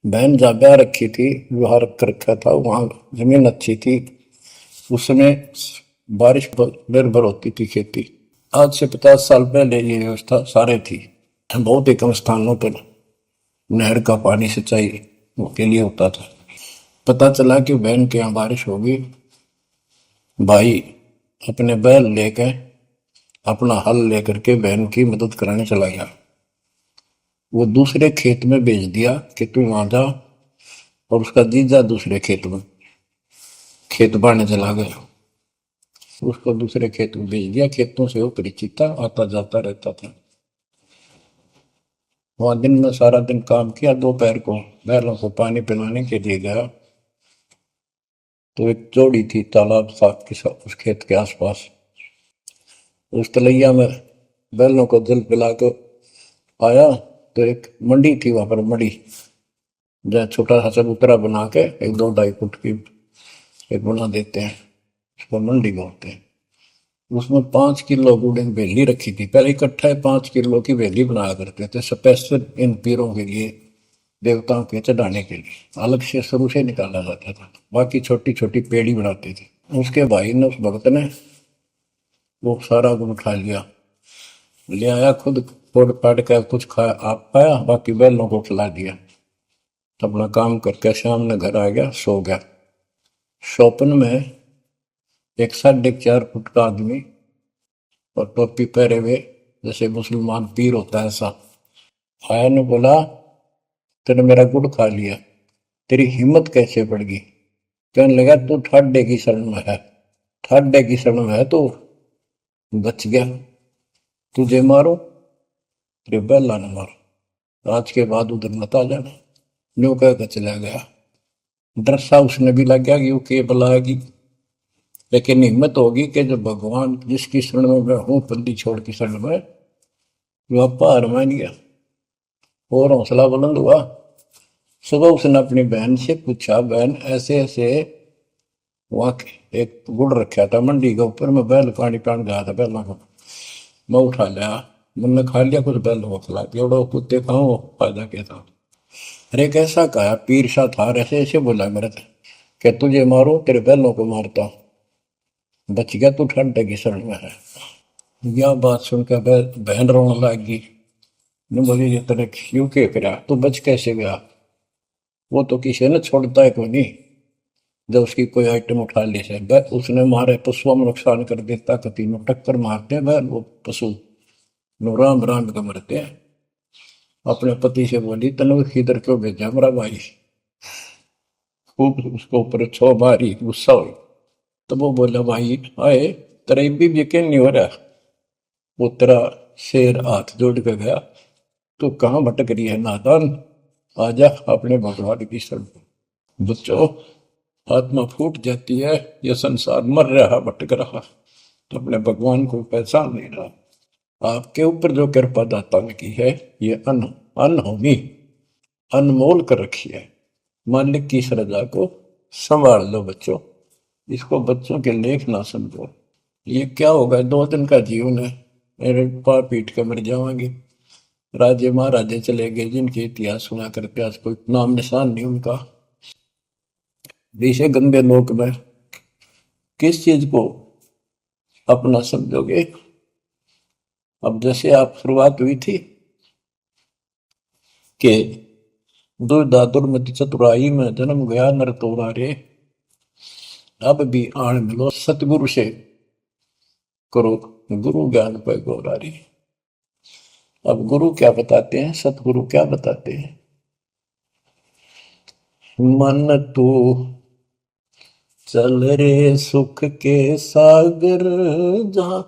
बहन जहाँ ब्याह रखी थी, विवाह रख रखा था, वहां जमीन अच्छी थी, उस समय बारिश पर निर्भर होती थी खेती। आज से 50 साल पहले ये व्यवस्था सारे थी। बहुत ही कम स्थानों पर नहर का पानी सिंचाई के लिए होता था। पता चला कि बहन के यहाँ बारिश होगी, भाई अपने बैल लेकर, अपना हल लेकर के बहन की मदद कराने चला गया। वो दूसरे खेत में भेज दिया कि तू वहां जा, और उसका जीजा दूसरे खेत में खेत बांटने चला गया। उसको दूसरे खेत में भेज दिया, खेतों से वो परिचित था, आता जाता रहता था। वहां दिन में सारा दिन काम किया, दोपहर को बैलों को पानी पिलाने के लिए गया, तो एक जोड़ी थी तालाब साथ के साथ उस खेत के आसपास। उस तलैया में बैलों को जल पिला कर आया, तो एक मंडी थी वहां पर, मंडी जहाँ छोटा सा चबूतरा बना के 1-2 ढाई फुट की एक बना देते हैं, उसको मंडी बोलते हैं। उसमें 5 किलो गुड़ की बेली रखी थी, पहले इकट्ठा 5 किलो की बेली बनाया करते थे स्पेशल इन पीरों के लिए, देवताओं के चढ़ाने के लिए अलग से शुरू से निकाला जाता था। बाकी छोटी छोटी पेड़ी बनाते थे। उसके भाई ने, उस भक्त ने, वो सारा गुड़ उठा लिया, ले आया, खुद फोड़ फाड़ कर कुछ खाया, आप खाया, बाकी बैलों को खिला दिया। अपना काम करके शाम में घर आ गया, सो गया। स्वप्न में एक 4.5 फुट का आदमी और टोपी पहरे हुए, जैसे मुसलमान पीर होता है ऐसा, आया ने बोला, तूने मेरा गुड़ खा लिया, तेरी हिम्मत कैसे बढ़ गई? कहने लगा, तू ठाडे की शरण में है, ठाडे की शरण में है तो बच गया, तुझे मारो तेरे बेला न मारो, आज के बाद उधर मत आ जाना। न्यू कहकर चला गया। डर सा उसने भी लग गया कि वो के बुलाएगी, लेकिन हिम्मत होगी कि जब भगवान जिसकी शरण में मैं हूं, बंदी छोड़ की शरण में, वो हार मान गया और हौसला बुलंद हुआ। सुबह उसने अपनी बहन से पूछा, बहन ऐसे ऐसे, वहां एक गुड़ रखा था मंडी के ऊपर, मैं बैल पानी पान गया था, बैलों को मैं उठा लिया, मैंने खा लिया, कुछ बैलों को खिला दिया, और कुत्ते खाओ फायदा क्या था। अरे कैसा कहा, पीर सा था, ऐसे ऐसे बोला मेरे से कि तुझे मारो तेरे बैलों को मारता, बच गया तू ठंडे की शरण में है। यह बात सुनकर बहन रोने लगी। ने बोली, ये तेरे क्यों के फिरा, तू बच कैसे गया? वो तो किसी ने छोड़ता है कोई नहीं, जब उसकी कोई आइटम उठा ली से उसने मारे पशुओं में नुकसान कर देता, कभी नु टक्कर मारते हैं वो पशु नु राम राम का मरते हैं। अपने पति से बोली, तनु इधर क्यों भेजा मेरा भाई? खूब उसको ऊपर छो मारी, गुस्सा हुई। तो वो बोला, भाई आए तेरा भी यकीन नहीं हो रहा? वो तेरा शेर हाथ जोड़ के गया, तू कहाँ भटक रही है नादान, आजा अपने भगवान की शरण। बच्चों, आत्मा फूट जाती है, यह संसार मर रहा, भटक रहा, तो अपने भगवान को पहचान नहीं रहा। आपके ऊपर जो कृपा दाता ने की है, ये अनहोनी अनमोल कर रखी है। मालिक की श्रद्धा को संभाल लो बच्चों, इसको बच्चों के लेख ना समझो। ये क्या होगा, 2 दिन का जीवन है, मेरे पार पीट के मर जावांगे। राजे महाराजे चले गए, जिनके इतिहास सुना करके आज कोई नाम निशान नहीं उनका। इसे गंदे लोक में किस चीज को अपना समझोगे? अब जैसे आप शुरुआत हुई थी कि दुर्धा दुर्मति चतुराई में जन्म गया नर तोरा रे, अब भी आण मिलो सतगुरु से, करो गुरु ज्ञान पे गौरारी। अब गुरु क्या बताते हैं, सतगुरु क्या बताते हैं? मन तू चल रे सुख के सागर, जहां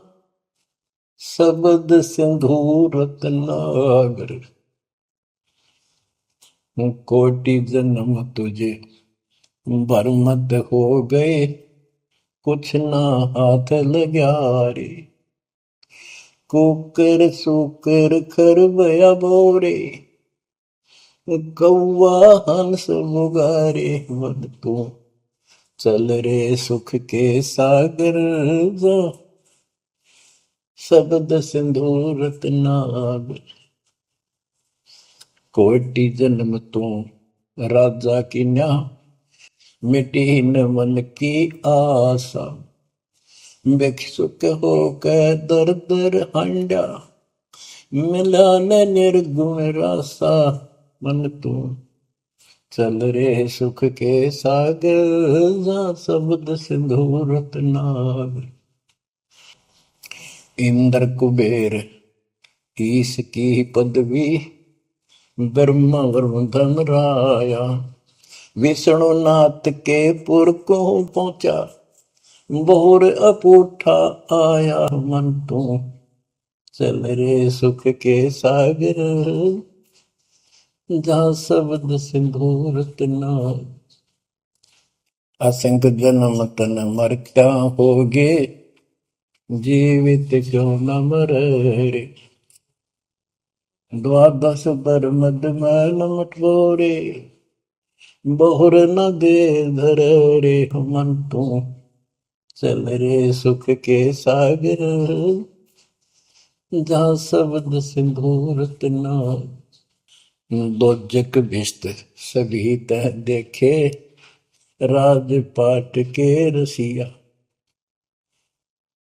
शब्द सिंधु रत्नागर, कोटि जन्म तुझे बरमद हो गए, कुछ ना हाथ लग्या रे। कुकर सुकर खरबया बोरे, कौआ हंस बुगारे। मन तू चल रे सुख के सागर, जा शब्द सिंधु रत्नागर। कोटि जन्म तू राजा की न्या, मिटी न मन की आशा। भिक्षुक होकर दर दर हांडा, मिला न निर्गुण रासा। मन तू चल रे सुख के सागर, जा शब्द सिंधु रत्नागर। इंद्र कुबेर ईश की पदवी, ब्रह्मा वरुण धन राया। विष्णु नाथ के पुर को पहुंचा, बोर अपूठा आया। मन तू चल रे सुख के सागर, जा शब्द सिंधु रत्नागर। असंख जन्म तन मर क्या होगे, जीवित क्यों न मरे रे। द्वादश बर मद मैल मटोरे, बहुर न दे धर रे। मन तू चल रे सुख के सागर, जा शब्द सिंधु रत्नागर। दोजक भिस्त सभी तह देखे, राजपाट के रसिया।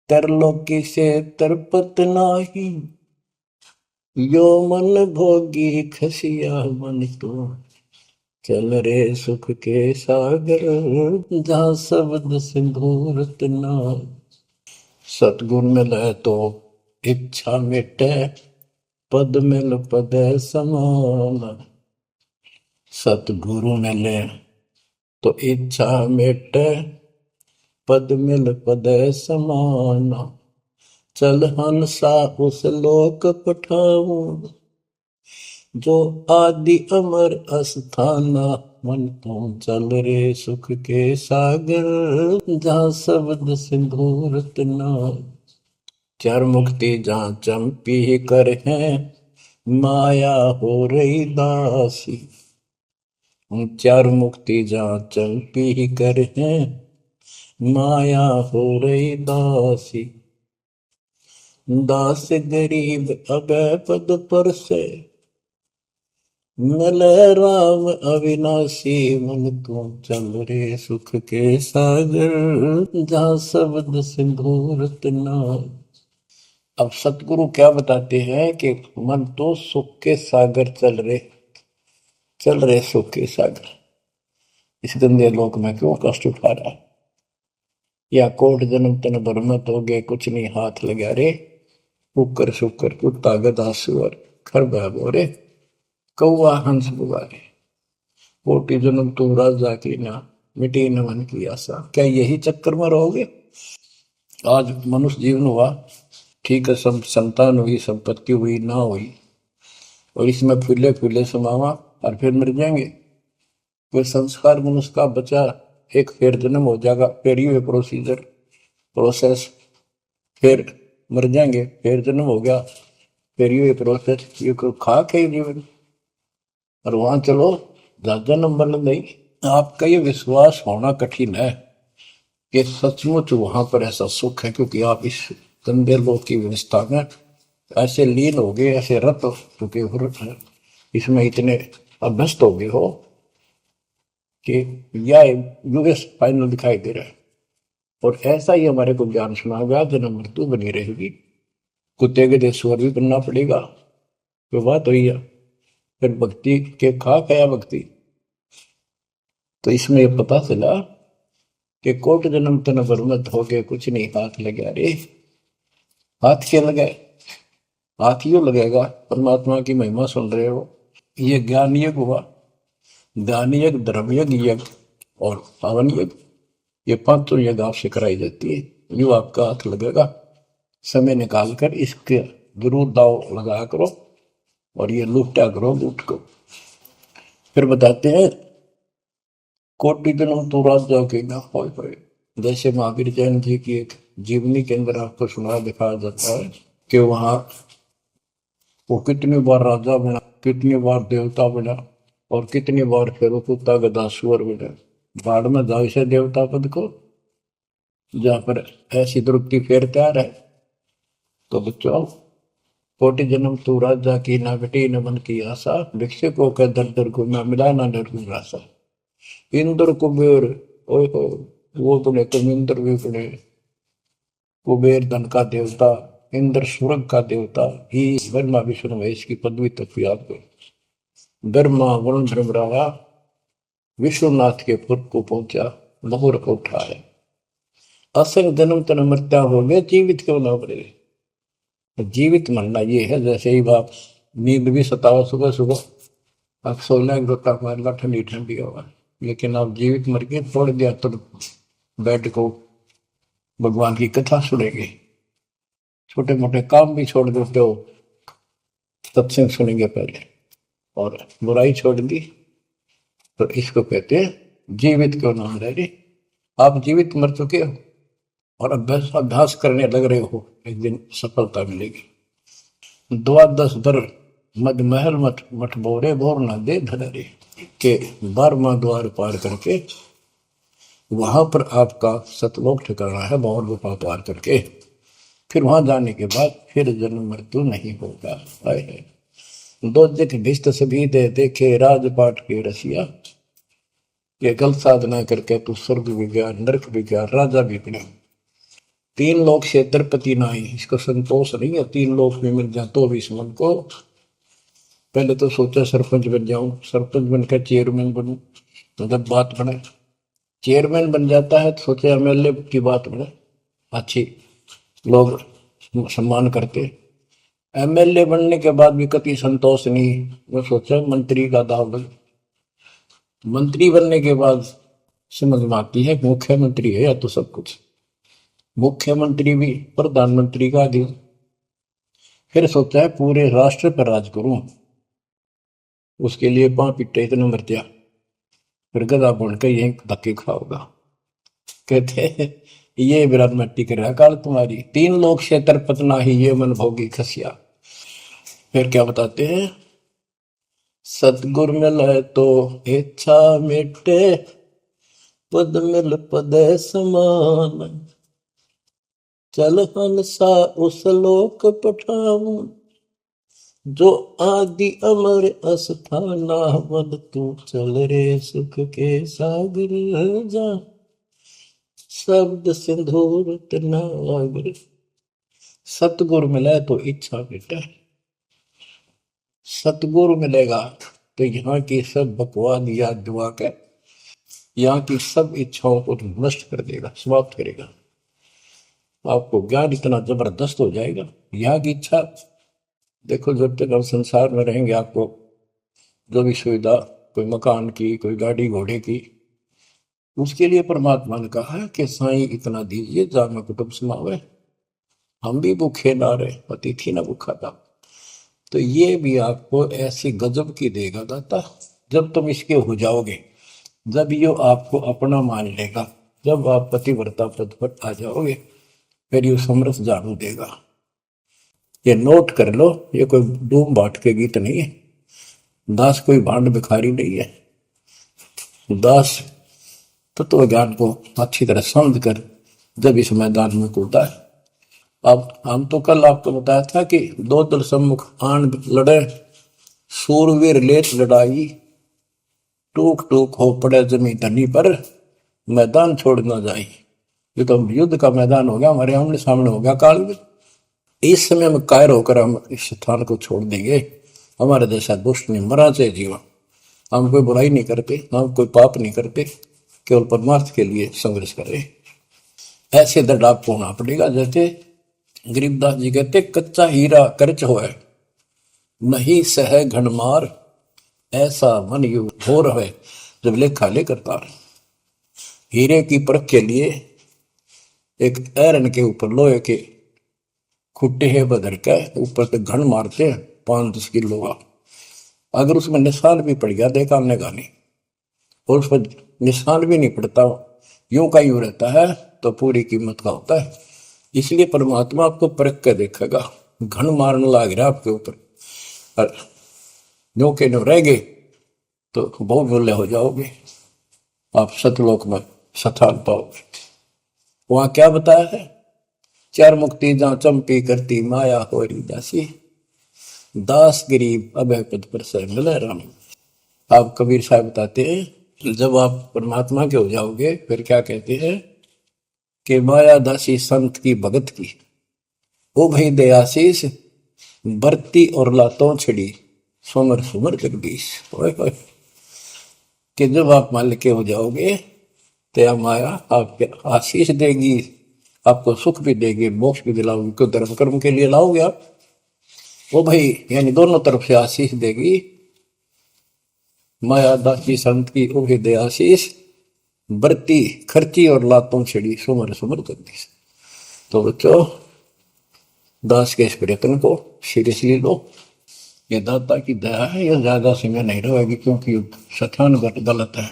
तरलोकी से तरपत नाही, यो मन भोगी खसिया। मन तो चल रे सुख के सागर, जा शब्द सिंधु रत्नागर। सतगुण मिले तो इच्छा मिटे, पद मिल पद समान। सतगुरु मिले तो इच्छा मिटे, पद मिल पद समान। चल हंसा उस लोक पठाऊं, जो आदि अमर अस्थाना। मन तू चल रे सुख के सागर, जा शब्द सिंधु रत्नागर। चार मुक्ति जहाँ चंपी कर है, माया हो रही दासी। चार मुक्ति जहाँ चंपी कर है, माया हो रही दासी। दास गरीब अभय पद पर से, मिले राम अविनाशी। मन तू चल रे सुख के सागर, जा शब्द सिंधु रत्नागर। अब सतगुरु क्या बताते हैं कि मन तो सुख के सागर चल रहे सुख के सागर। इस गंदे लोक में क्यों कष्ट उठा रहा है, या कोट जन्म तन भरमत हो गए, कुछ नहीं हाथ लगा रे। कुकर शुकर कुत्ता गधा सुअर खरबा बोरे, कौआ हंस बुगारे। कोटि जन्म तुम राजा की ना, मिटी न मन की आशा। क्या यही चक्कर में रहोगे? आज मनुष्य जीवन हुआ, ठीक है, सब संतान हुई, संपत्ति हुई ना हुई, और इसमें फूले फूले समावा और फिर मर जाएंगे। कोई संस्कार मनुष्य का बचा, एक फिर जन्म हो जाएगा, फिर ये प्रोसेस, फिर मर जाएंगे, फिर जन्म हो गया, फिर ये प्रोसेस। ये कोई खाक है जीवन? और वहां चलो ज्यादा नंबर नहीं। आपका ये विश्वास होना कठिन है कि सचमुच वहां पर ऐसा सुख है, क्योंकि आप इस गंदे लोक की व्यवस्था में ऐसे लीन हो गए, ऐसे रत हो चुके हो, इसमें इतने अभ्यस्त हो गए हो कि यह यूएस फाइनल दिखाई दे रहा है। और ऐसा ही हमारे को ज्ञान सुना गया, जन्म मृत्यु बनी रहेगी, कुत्ते के देशवर भी बनना पड़ेगा। तो बात हुई है, फिर भक्ति के खाक है भक्ति। तो इसमें यह पता चला कि कोट जन्म तन बरमत हो गए, कुछ नहीं हाथ लगा रे। हाथ क्या लगाए? हाथ यूं लगेगा, परमात्मा की महिमा सुन रहे हो। ये ज्ञान यज्ञ हुआ, दान यज्ञ, धर्म यज्ञ और पावन यज्ञ, ये पांचों यज्ञ आपसे कराई जाती है। यूं आपका हाथ लगेगा समय निकाल कर इसके जरूर दाव लगाया करो और ये लूटा करो लूट को। फिर बताते हैं कोटि जन्म तो राजा के ना होए। जैसे महावीर जैन जी की एक जीवनी के अंदर आपको सुना दिखाया जाता है कि वहां वो कितनी बार राजा बना, कितनी बार देवता बना और कितनी बार फिर कुत्ता गधा सुअर बना। बाढ़ में जाओ इसे देवता पद को, जहां पर ऐसी दुर्गति फिर तैयार है। तो बच्चों, कोटि जन्म तू राजा की ना बेटी न मन की आशा, भिक्षुकों के दर दर को ना मिला ना निर्गुण राशा। इंद्र कुबेर, ओए हो, वो बने कमिंद्र भी बने। कुबेर धन का देवता, इंद्र स्वर्ग का देवता ही ब्रह्मा विष्णु महेश की पदवी तक याद कर। ब्रह्मा वरुण धर्मरावा विश्वनाथ के पुर को पहुंचा, बहुर को उठाया। असंग जन्म तन मृत्या हो गए, जीवित क्यों ना बने। जीवित मरना ये है, जैसे ही बाप नींद भी सतावा सुबह सुबह, अब सोलह गोता मारना ठंडी ठंडी हवा, लेकिन आप जीवित मर के छोड़ दिया तो बेड को भगवान की कथा सुनेंगे, छोटे मोटे काम भी छोड़ देते हो, सत्संग सुनेंगे पहले, और बुराई छोड़ दी। तो इसको कहते हैं जीवित क्यों ना रह रही। आप जीवित मर चुके हो और अभ्यास करने लग रहे हो, एक दिन सफलता मिलेगी। द्वादश दर मद महल मठ मठ बोरे बोर न दे धनरे के 12वां द्वार पार करके वहां पर आपका सतलोक ठिकाना है, बहुत गुफा पार करके फिर वहां जाने के बाद फिर जन्म मृत्यु नहीं होगा। है दो जित भिष्ट सभी दे देखे राजपाट के रसिया, ये गलत साधना करके तू स्वर्ग भी गया, नरक भी गया, राजा भी बना। 3 लोक से द्रपति नाही, इसको संतोष नहीं है। 3 लोक में मिल जाए तो भी इस मन को, पहले तो सोचा सरपंच बन जाऊं, सरपंच बनकर चेयरमैन बनूं, तो जब बात बने चेयरमैन बन जाता है तो सोचे एमएलए की बात बने, अच्छी लोग सम्मान करते। एमएलए बनने के बाद भी कभी संतोष नहीं, मैं सोचा मंत्री का दाव लगे। मंत्री बनने के बाद समझ में आती है मुख्यमंत्री है या तो सब कुछ, मुख्यमंत्री भी प्रधानमंत्री का भी। फिर सोचा है पूरे राष्ट्र पर राज करूं, उसके लिए पांव पिट्टे इतने मर दिया, फिर गधा बन के यही धक्के खाओगा। कहते हैं ये विराट मट्टी कर रहा काल तुम्हारी, 3 लोग से तरपतना ही ये मन भोगी खसिया। फिर क्या बताते हैं, सतगुर मिले तो इच्छा मिटे, पद मिल पद समान, चल हंसा उस लोक पठाऊं, जो आदि अमर अस्थाना, मन तू चल रे सुख के सागर जा, शब्द सिंधुर तनागर। सतगुरु मिले तो इच्छा मिटे, सतगुरु मिलेगा तो यहाँ की सब बकवाद याद दुआ के यहाँ की सब इच्छाओं को नष्ट कर देगा, समाप्त करेगा। आपको ज्ञान इतना जबरदस्त हो जाएगा। यहाँ की इच्छा देखो, जब तक हम संसार में रहेंगे आपको जो भी सुविधा, कोई मकान की, कोई गाड़ी घोड़े की, उसके लिए परमात्मा ने कहा है कि साईं इतना दीजिए जामे कुटुंब समावे, हम भी भूखे ना रहे, अतिथि ना भूखा था। तो ये भी आपको ऐसी गजब की देगा दाता, जब तुम इसके हो जाओगे, जब ये आपको अपना मान लेगा, जब आप पतिव्रता पद पर आ जाओगे, फिर ये समरस झाड़ू देगा। ये नोट कर लो, ये कोई डूम बाट के गीत नहीं है, दास कोई भांड भिखारी नहीं है। दास तत्व ज्ञान को अच्छी तरह समझ कर जब इस मैदान में कूदा है। अब हम तो कल आपको बताया था कि 2 दल सम्मुख आन लड़े, सूरवीर लेत लड़ाई, टूक टूक हो पड़े जमी धनी पर, मैदान छोड़ ना जाए। ये तो युद्ध का मैदान हो गया, हमारे आमने सामने हो गया काल में। इस समय में कायर होकर हम इस स्थान को छोड़ देंगे। हमारे जैसा दुष्ट नहीं मरा चाहे जीवन, हम कोई बुराई नहीं करते, हम कोई पाप नहीं करते, केवल परमार्थ के लिए संघर्ष कर रहे। ऐसे दृढ़ आपको होना पड़ेगा। जैसे गरीबदास जी कहते, कच्चा हीरा कर्च होए, नहीं सह घनमार, ऐसा मन यु हो रहे जब लेखा लेकर तार। हीरे की परख के लिए एक ऐरन के ऊपर लोहे के खुट्टे है बदल के ऊपर से घन मारते हैं 5-10 किलो का। अगर उसमें निशान भी पड़ गया देखा हमने गानी, और उस पर निशान भी नहीं पड़ता, यूं का यूं रहता है, तो पूरी कीमत का होता है। इसलिए परमात्मा आपको परख के देखेगा। घन मारने लग रहा आपके ऊपर, और नो के नो रह गए तो बहुत मूल्य हो जाओगे, आप सतलोक में स्थान पाओगे। वहां क्या बताया है, चार मुक्ति जहां चंपी करती माया हो दासी, दास गरीब अभय पद पर से मिले राम। आप कबीर साहब बताते हैं जब आप परमात्मा के हो जाओगे फिर क्या कहते हैं कि माया दासी संत की भगत की, ओ भाई दयाशीष बरती और लातों छड़ी सोमर सुमर जगदीश। कि जब आप मालिक के हो जाओगे तो माया आपके आशीष देगी, आपको सुख भी देगी, मोक्ष भी दिलाओगी, क्यों धर्म कर्म के लिए लाओगे आप, वो भाई यानी दोनों तरफ से आशीष देगी। माया दासी संत की ओ दे आशीष बरती खर्ची और लातों छड़ी सुमर सुमर जगदीश। तो बच्चों दास के इस प्रयत्न को सीरियसली लो, ये दाता की दया है, ये ज्यादा समय नहीं रहेगी क्योंकि स्थान गलत है,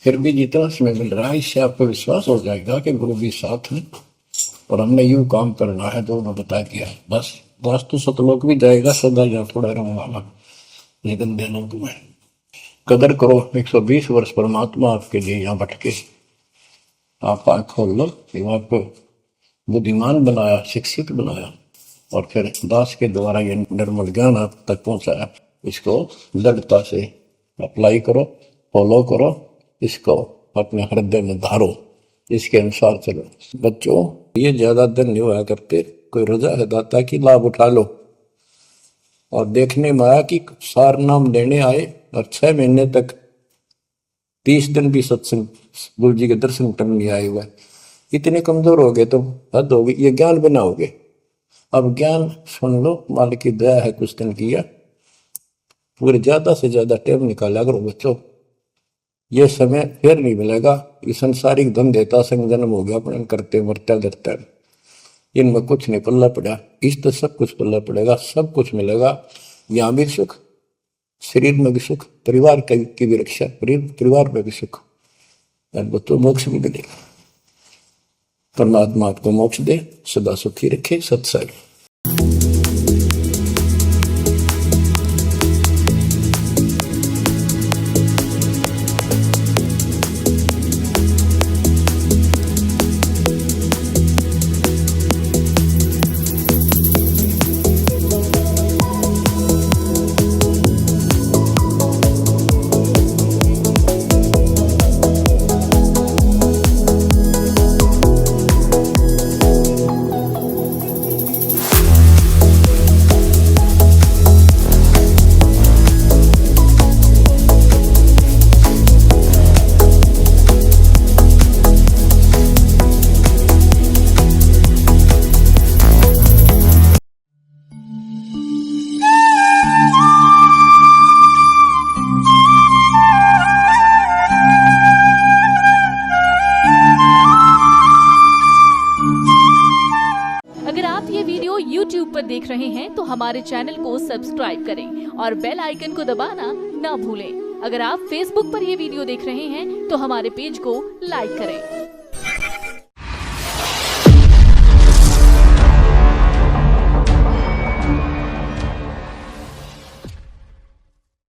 फिर भी जितना समय मिल रहा है इससे आपको विश्वास हो जाएगा कि गुरु भी साथ है और हमने यूं काम करना है जो उन्होंने बता दिया। बस वास्तु सतलोक भी जाएगा सदा या थोड़ा रहूंगा, लेकिन लोक में कदर करो। 120 वर्ष परमात्मा आपके लिए यहाँ भटके, आप आँख खोल लो, आपको बुद्धिमान बनाया, शिक्षित बनाया, और फिर दास के द्वारा ये निर्मल ज्ञान आप तक पहुंचाया। इसको दृढ़ता से अप्लाई करो, फॉलो करो, इसको अपने हृदय में धारो, इसके अनुसार चलो। बच्चों ये ज्यादा दिन नहीं हुआ करते, कोई रजा है दाता की, लाभ उठा लो। और देखने में आया कि सार नाम लेने आए और 6 महीने तक 30 दिन भी सत्संग गुरु जी के दर्शन करने नहीं आए हुए, इतने कमजोर हो गए तो हद होगी, ये ज्ञान बनाओगे। अब ज्ञान सुन लो, मालिक की दया है, कुछ दिन किया, पूरे ज्यादा से ज्यादा टाइम निकाला करो बच्चों, ये समय फिर नहीं मिलेगा। ये संसारिक धन देता संग जन्म हो गया अपने करते मरते डरते, इनमें कुछ नहीं पल्ला पड़ा, इस तो सब कुछ पल्ला पड़ेगा, सब कुछ मिलेगा, यहाँ भी सुख, शरीर में भी सुख, परिवार की भी रक्षा, परिवार में भी सुख, और बच्चों मोक्ष भी मिलेगा। परमात्मा आपको मोक्ष दे, सदा सुखी रखे। सत्संग। YouTube पर देख रहे हैं तो हमारे चैनल को सब्सक्राइब करें और बेल आइकन को दबाना ना भूलें। अगर आप Facebook पर ये वीडियो देख रहे हैं तो हमारे पेज को लाइक करें।